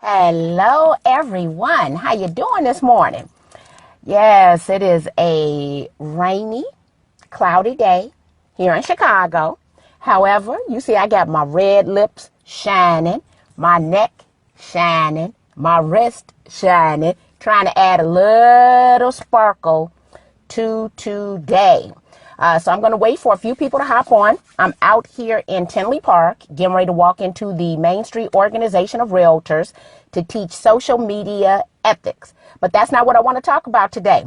Hello everyone. How you doing this morning? Yes, it is a rainy, cloudy day here in Chicago. However, you see I got my red lips shining, my neck shining, my wrist shining, trying to add a little sparkle to today. So I'm going to wait for a few people to hop on. I'm out here in Tinley Park, getting ready to walk into the Main Street Organization of Realtors to teach social media ethics. But that's not what I want to talk about today.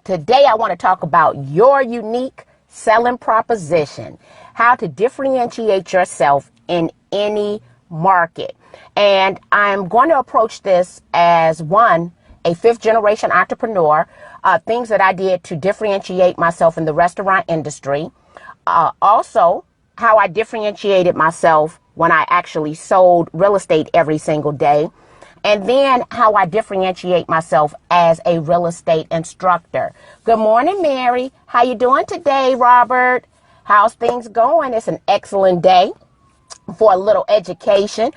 Today, I want to talk about your unique selling proposition, how to differentiate yourself in any market. And I'm going to approach this as a fifth generation entrepreneur, things that I did to differentiate myself in the restaurant industry. Also, how I differentiated myself when I actually sold real estate every single day. And then how I differentiate myself as a real estate instructor. Good morning, Mary. How you doing today, Robert? How's things going? It's an excellent day for a little education.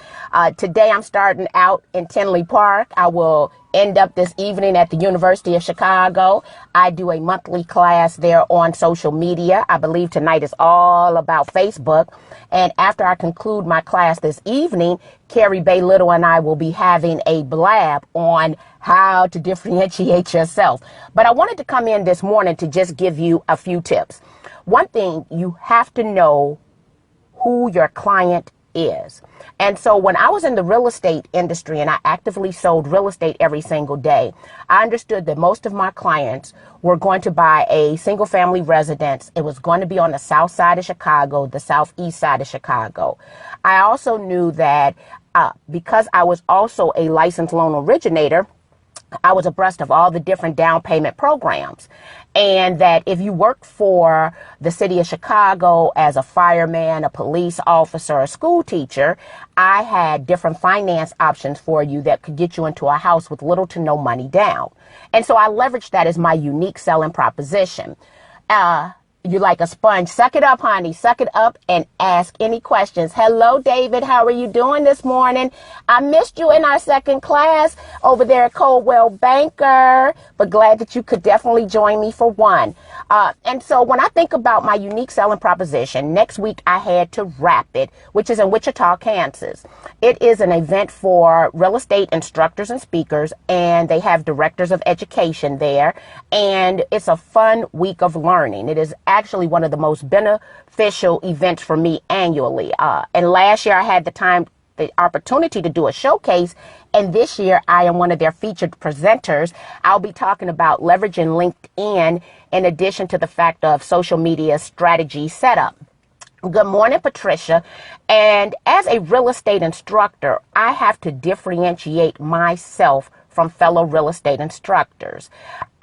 Today I'm starting out in Tinley Park. I will end up this evening at the University of Chicago. I do a monthly class there on social media. I believe tonight is all about Facebook. And after I conclude my class this evening, Carrie Bay Little and I will be having a blab on how to differentiate yourself. But I wanted to come in this morning to just give you a few tips. One thing, you have to know who your client is. And so when I was in the real estate industry and I actively sold real estate every single day, I understood that most of my clients were going to buy a single family residence. It was going to be on the south side of Chicago, the southeast side of Chicago. I also knew that because I was also a licensed loan originator, I was abreast of all the different down payment programs. And that if you work for the city of Chicago as a fireman, a police officer, a school teacher, I had different finance options for you that could get you into a house with little to no money down. And so I leveraged that as my unique selling proposition. You like a sponge. Suck it up, honey. Suck it up and ask any questions. Hello, David. How are you doing this morning? I missed you in our second class over there at Coldwell Banker, but glad that you could definitely join me for one. And so when I think about my unique selling proposition, next week I head to Rapid, which is in Wichita, Kansas. It is an event for real estate instructors and speakers, and they have directors of education there. And it's a fun week of learning. It is actually one of the most beneficial events for me annually. And last year I had the opportunity to do a showcase, and this year I am one of their featured presenters. I'll be talking about leveraging LinkedIn in addition to the fact of social media strategy setup. Good morning, Patricia. And as a real estate instructor, I have to differentiate myself from fellow real estate instructors.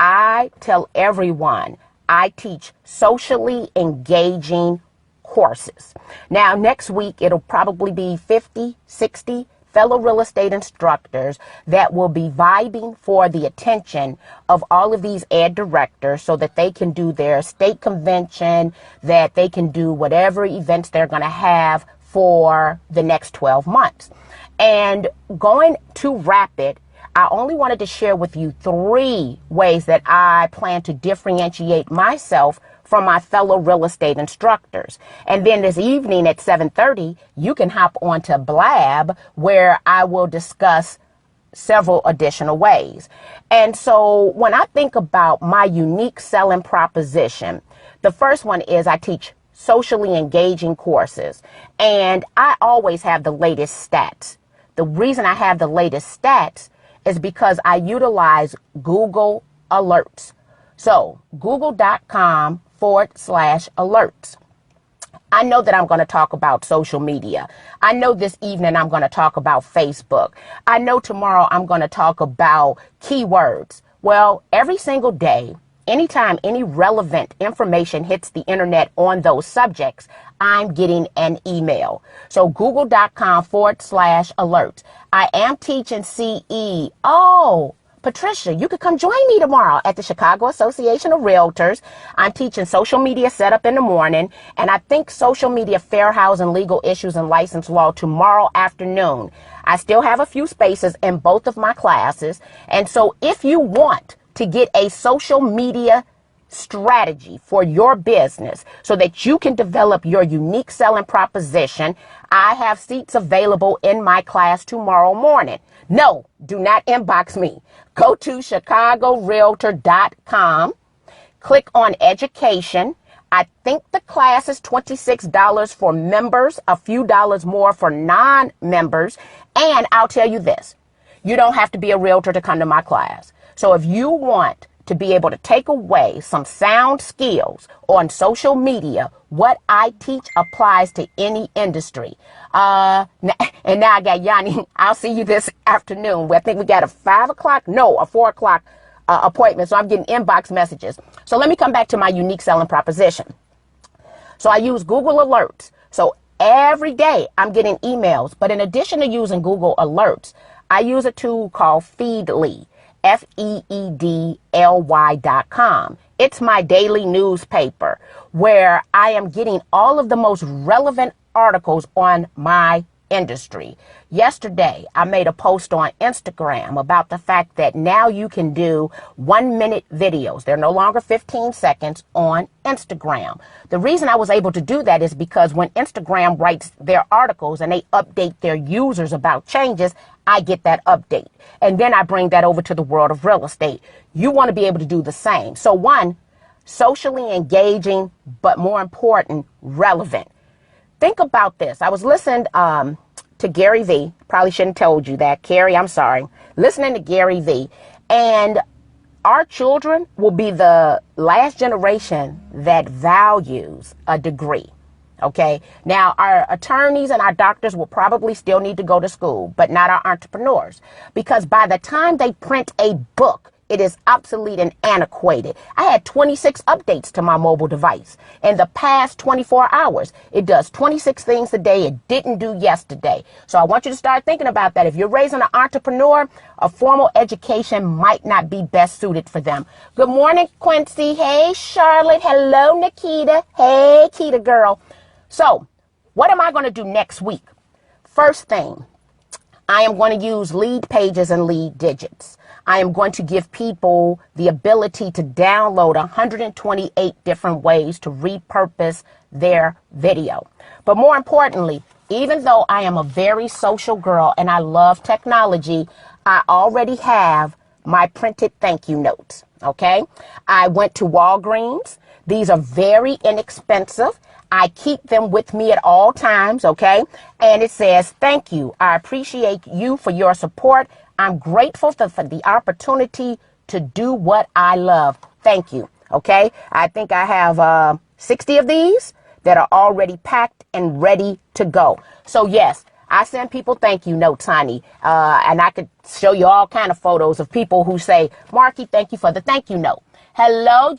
I tell everyone I teach socially engaging courses. Now, next week, it'll probably be 50, 60 fellow real estate instructors that will be vibing for the attention of all of these ed directors so that they can do their state convention, that they can do whatever events they're going to have for the next 12 months. And going to Rapid, I only wanted to share with you 3 ways that I plan to differentiate myself from my fellow real estate instructors. And then this evening at 7:30, you can hop onto Blab where I will discuss several additional ways. And so when I think about my unique selling proposition, the first one is I teach socially engaging courses, and I always have the latest stats. The reason I have the latest stats is because I utilize Google Alerts. So google.com/alerts. I know that I'm going to talk about social media. I know this evening I'm going to talk about Facebook. I know tomorrow I'm going to talk about keywords. Well, every single day, anytime any relevant information hits the internet on those subjects, I'm getting an email. So google.com/alerts. I am teaching CE. Oh, Patricia, you could come join me tomorrow at the Chicago Association of Realtors. I'm teaching social media setup in the morning, and I think social media, fair housing, legal issues, and license law tomorrow afternoon. I still have a few spaces in both of my classes. And so if you want to get a social media strategy for your business so that you can develop your unique selling proposition, I have seats available in my class tomorrow morning. No, do not inbox me. Go to chicagorealtor.com, click on education. I think the class is $26 for members, a few dollars more for non-members. And I'll tell you this, you don't have to be a realtor to come to my class. So if you want to be able to take away some sound skills on social media, what I teach applies to any industry. And now I got Yanni. I'll see you this afternoon. I think we got a 4 o'clock appointment. So I'm getting inbox messages. So let me come back to my unique selling proposition. So I use Google Alerts. So every day I'm getting emails. But in addition to using Google Alerts, I use a tool called Feedly. FEEDLY.com. It's my daily newspaper where I am getting all of the most relevant articles on my industry. Yesterday, I made a post on Instagram about the fact that now you can do 1-minute videos. They're no longer 15 seconds on Instagram. The reason I was able to do that is because when Instagram writes their articles and they update their users about changes, I get that update. And then I bring that over to the world of real estate. You want to be able to do the same. So one, socially engaging, but more important, relevant. Think about this. I was listening to Gary V. Probably shouldn't have told you that. Carrie, I'm sorry. Listening to Gary V. And our children will be the last generation that values a degree. Okay. Now, our attorneys and our doctors will probably still need to go to school, but not our entrepreneurs. Because by the time they print a book, it is obsolete and antiquated. I had 26 updates to my mobile device in the past 24 hours. It does 26 things a day it didn't do yesterday. So I want you to start thinking about that. If you're raising an entrepreneur, a formal education might not be best suited for them. Good morning, Quincy. Hey, Charlotte. Hello, Nikita. Hey, Kita girl. So what am I going to do next week? First thing, I am going to use lead pages and lead digits. I am going to give people the ability to download 128 different ways to repurpose their video. But more importantly, even though I am a very social girl and I love technology, I already have my printed thank you notes. Okay. I went to Walgreens. These are very inexpensive. I keep them with me at all times. Okay. And it says, thank you. I appreciate you for your support. I'm grateful for the opportunity to do what I love. Thank you. Okay. I think I have 60 of these that are already packed and ready to go. So yes, I send people thank you notes, honey. And I could show you all kind of photos of people who say, Marki, thank you for the thank you note. Hello,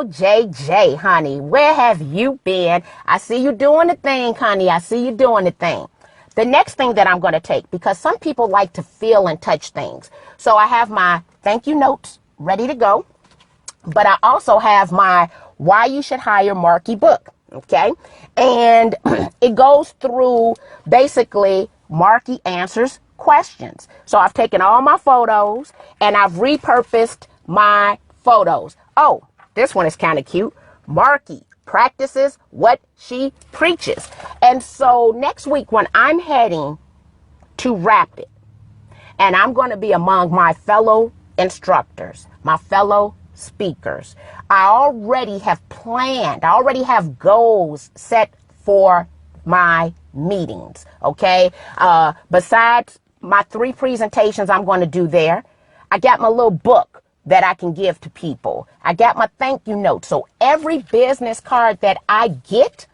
JJ, honey. Where have you been? I see you doing the thing, honey. I see you doing the thing. The next thing that I'm going to take, because some people like to feel and touch things. So I have my thank you notes ready to go. But I also have my Why You Should Hire Marki book. Okay. And it goes through basically Marki answers questions. So I've taken all my photos and I've repurposed my photos. Oh, this one is kind of cute. Marki practices what she preaches. And so next week when I'm heading to Rapid and I'm going to be among my fellow instructors, my fellow speakers, I already have planned, I already have goals set for my meetings. Okay. Besides my 3 presentations I'm going to do there, I got my little book that I can give to people. I got my thank you note. So every business card that I get,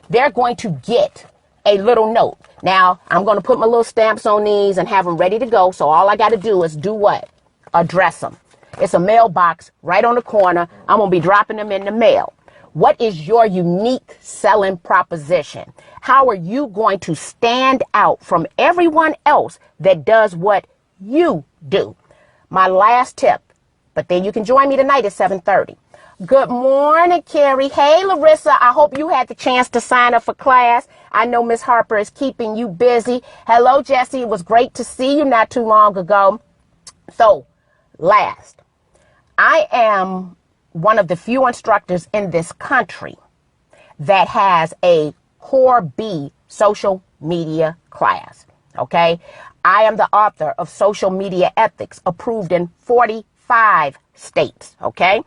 they're going to get a little note. Now, I'm going to put my little stamps on these and have them ready to go. So all I got to do is do what? Address them. It's a mailbox right on the corner. I'm going to be dropping them in the mail. What is your unique selling proposition? How are you going to stand out from everyone else that does what you do. My last tip, but then you can join me tonight at 7:30. Good morning, Carrie. Hey, Larissa. I hope you had the chance to sign up for class. I know Miss Harper is keeping you busy. Hello, Jesse. It was great to see you not too long ago. So, last, I am one of the few instructors in this country that has a Core B social media class. Okay? I am the author of Social Media Ethics, approved in 45 states. Okay?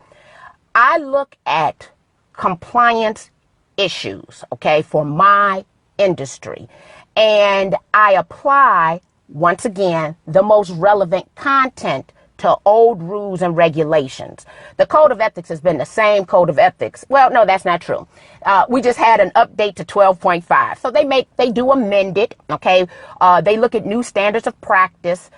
I look at compliance issues, okay, for my industry, and I apply, once again, the most relevant content to old rules and regulations. The Code of Ethics has been the same Code of Ethics. Well, no, that's not true. We just had an update to 12.5. So they do amend it, okay? They look at new standards of practice.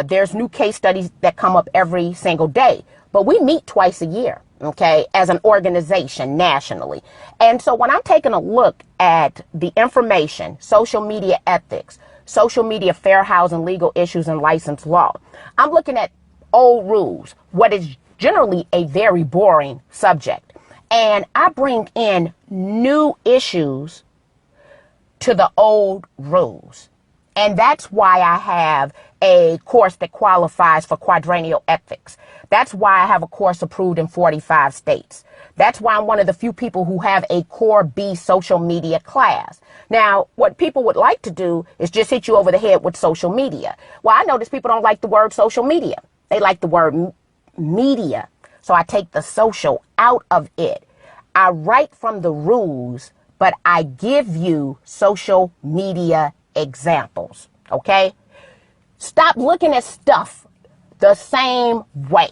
There's new case studies that come up every single day. But we meet twice a year, okay, as an organization nationally. And so when I'm taking a look at the information, social media ethics, social media fair housing, legal issues, and license law, I'm looking at old rules, what is generally a very boring subject. And I bring in new issues to the old rules. And that's why I have a course that qualifies for quadrennial ethics. That's why I have a course approved in 45 states. That's why I'm one of the few people who have a Core B social media class. Now, what people would like to do is just hit you over the head with social media. Well, I notice people don't like the word social media. They like the word media. So I take the social out of it. I write from the rules, but I give you social media examples. Okay? Stop looking at stuff the same way.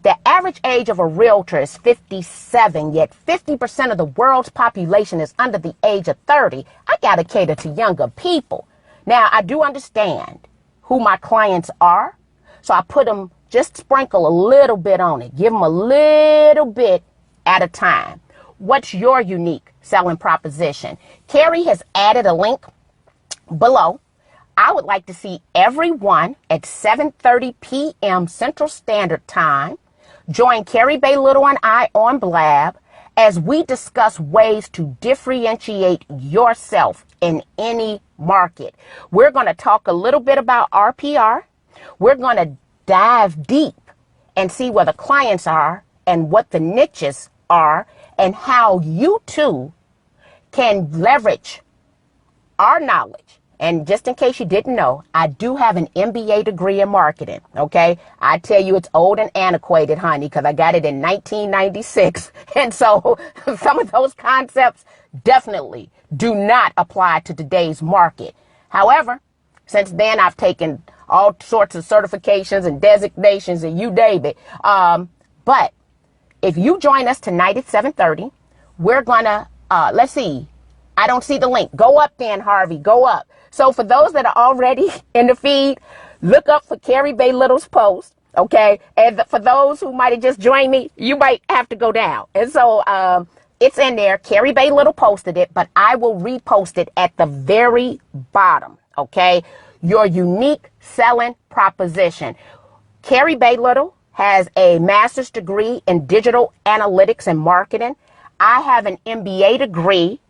The average age of a realtor is 57, yet 50% of the world's population is under the age of 30. I got to cater to younger people. Now, I do understand who my clients are, so I put them, just sprinkle a little bit on it. Give them a little bit at a time. What's your unique selling proposition? Carrie has added a link below. I would like to see everyone at 7:30 p.m. Central Standard Time. Join Carrie Bay Little and I on Blab as we discuss ways to differentiate yourself in any market. We're going to talk a little bit about RPR. We're going to dive deep and see where the clients are and what the niches are and how you too can leverage our knowledge. And just in case you didn't know, I do have an MBA degree in marketing, okay? I tell you it's old and antiquated, honey, because I got it in 1996. And so some of those concepts definitely do not apply to today's market. However, since then I've taken all sorts of certifications and designations and you name it. But if you join us tonight at 7:30, we're going to, let's see. I don't see the link. Go up then, Harvey. Go up. So for those that are already in the feed, look up for Carrie Bay Little's post, okay? And for those who might have just joined me, you might have to go down. And so it's in there. Carrie Bay Little posted it, but I will repost it at the very bottom, okay? Your unique selling proposition. Carrie Bay Little has a master's degree in digital analytics and marketing. I have an MBA degree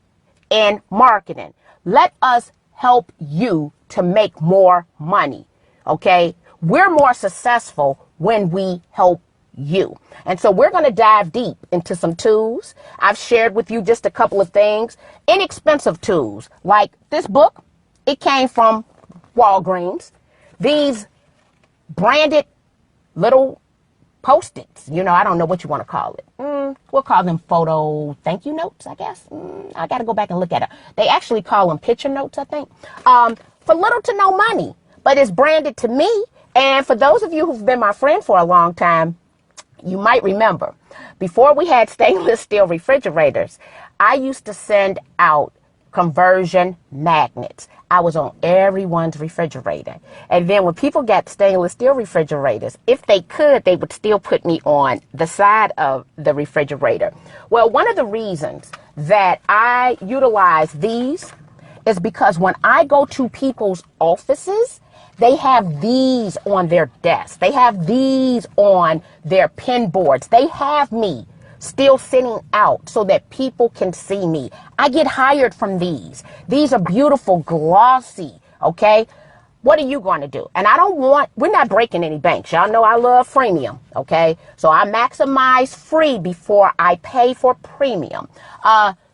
in marketing. Let us help you to make more money, okay? We're more successful when we help you. And so we're going to dive deep into some tools. I've shared with you just a couple of things. Inexpensive tools, like this book. It came from Walgreens. These branded little Post-its, I don't know what you want to call it. We'll call them photo thank you notes, I guess. I got to go back and look at it. They actually call them picture notes, I think, for little to no money, but it's branded to me. And for those of you who've been my friend for a long time, you might remember, before we had stainless steel refrigerators, I used to send out conversion magnets. I was on everyone's refrigerator. And then when people got stainless steel refrigerators, if they could, they would still put me on the side of the refrigerator. Well, one of the reasons that I utilize these is because when I go to people's offices, they have these on their desk. They have these on their pen boards. They have me still sitting out so that people can see me. I get hired from these. These are beautiful, glossy, okay? What are you going to do? And we're not breaking any banks. Y'all know I love freemium, okay? So I maximize free before I pay for premium.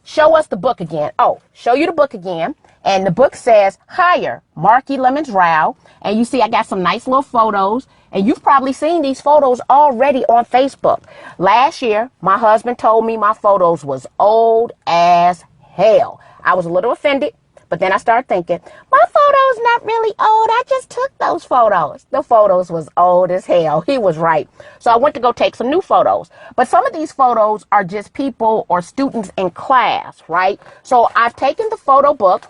Show us the book again. Oh, show you the book again. And the book says, Hire, Marki Lemons-Ryhal. And you see I got some nice little photos. And you've probably seen these photos already on Facebook. Last year, my husband told me my photos was old as hell. I was a little offended. But then I started thinking, my photo's not really old. I just took those photos. The photos was old as hell. He was right. So I went to go take some new photos. But some of these photos are just people or students in class, right? So I've taken the photo book.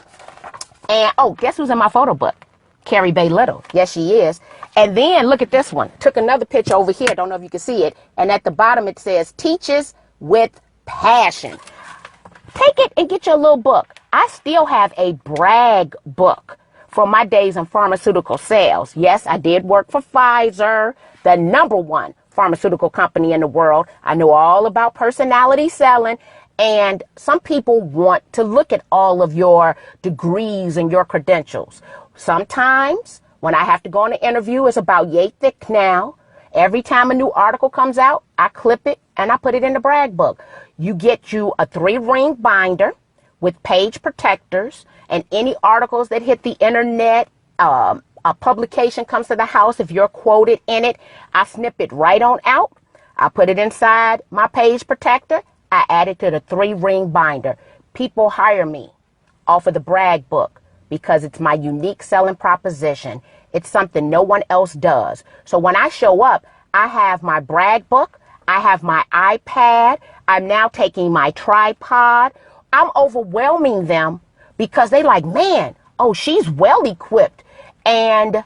And, oh, guess who's in my photo book? Carrie Bay Little. Yes, she is. And then look at this one. Took another picture over here. Don't know if you can see it. And at the bottom it says, Teaches with Passion. Take it and get your little book. I still have a brag book from my days in pharmaceutical sales. Yes, I did work for Pfizer, the #1 pharmaceutical company in the world. I know all about personality selling. And some people want to look at all of your degrees and your credentials. Sometimes when I have to go on an interview, it's about yay thick now. Every time a new article comes out, I clip it and I put it in the brag book. You get you a 3-ring binder with page protectors, and any articles that hit the internet, a publication comes to the house. If you're quoted in it, I snip it right on out. I put it inside my page protector. I add it to the 3-ring binder. People hire me off of the brag book because it's my unique selling proposition. It's something no one else does. So when I show up, I have my brag book. I have my iPad. I'm now taking my tripod. I'm overwhelming them because they like, man, oh, she's well equipped. And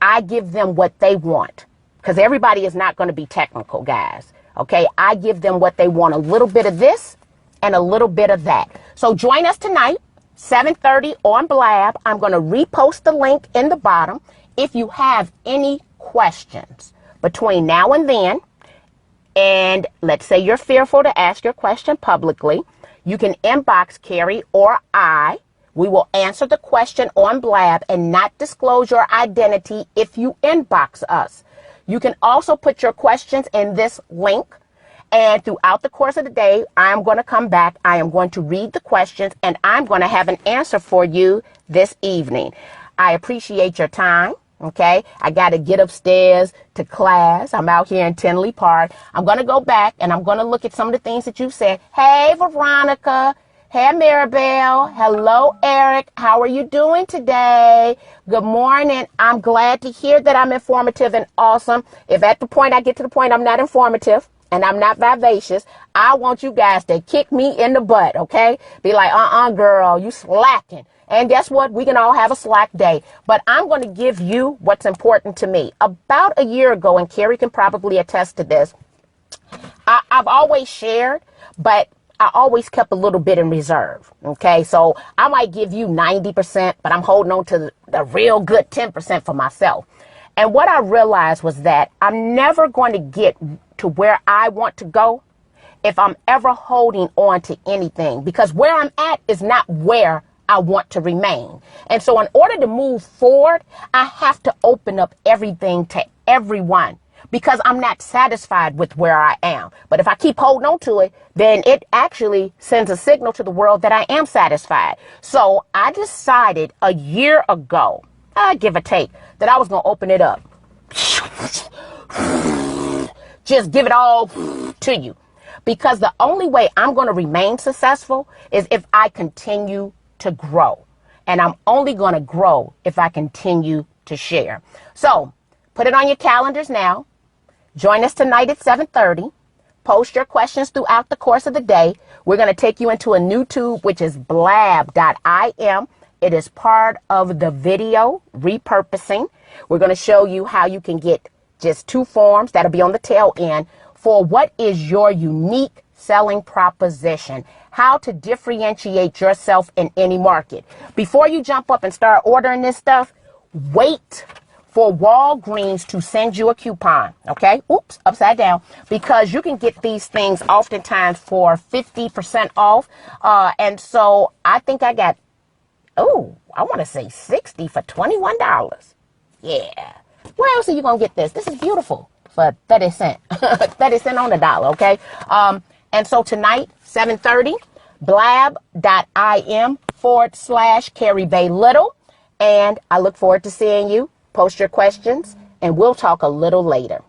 I give them what they want because everybody is not going to be technical, guys. Okay, I give them what they want, a little bit of this and a little bit of that. So join us tonight, 7:30 on Blab. I'm going to repost the link in the bottom. If you have any questions between now and then, and let's say you're fearful to ask your question publicly, you can inbox Carrie or I. We will answer the question on Blab and not disclose your identity if you inbox us. You can also put your questions in this link. And throughout the course of the day, I'm going to come back. I am going to read the questions and I'm going to have an answer for you this evening. I appreciate your time. Okay, I got to get upstairs to class. I'm out here in Tinley Park. I'm going to go back and I'm going to look at some of the things that you said. Hey, Veronica. Hey, Maribel. Hello, Eric. How are you doing today? Good morning. I'm glad to hear that I'm informative and awesome. If at the point I get to the point I'm not informative and I'm not vivacious, I want you guys to kick me in the butt, okay? Be like, girl, you slacking. And guess what? We can all have a slack day. But I'm going to give you what's important to me. About a year ago, and Carrie can probably attest to this, I've always shared, but I always kept a little bit in reserve. Okay, so I might give you 90%, but I'm holding on to the real good 10% for myself. And what I realized was that I'm never going to get to where I want to go if I'm ever holding on to anything, because where I'm at is not where I want to remain. And so in order to move forward, I have to open up everything to everyone, because I'm not satisfied with where I am. But if I keep holding on to it, then it actually sends a signal to the world that I am satisfied. So I decided a year ago, give or take, that I was going to open it up. Just give it all to you. Because the only way I'm going to remain successful is if I continue to grow. And I'm only going to grow if I continue to share. So put it on your calendars now. Join us tonight at 7:30. Post your questions throughout the course of the day. We're going to take you into a new tube, which is blab.im. It is part of the video repurposing. We're going to show you how you can get just 2 forms that'll be on the tail end for what is your unique selling proposition. How to differentiate yourself in any market. Before you jump up and start ordering this stuff, wait for Walgreens to send you a coupon, okay? Oops, upside down. Because you can get these things oftentimes for 50% off. And so I think I got, I want to say 60 for $21. Yeah. Where else are you going to get this? This is beautiful for 30 cents. 30 cents on the dollar, okay? And so tonight, 7:30, blab.im/Carrie Bay Little. And I look forward to seeing you. Post your questions, and we'll talk a little later.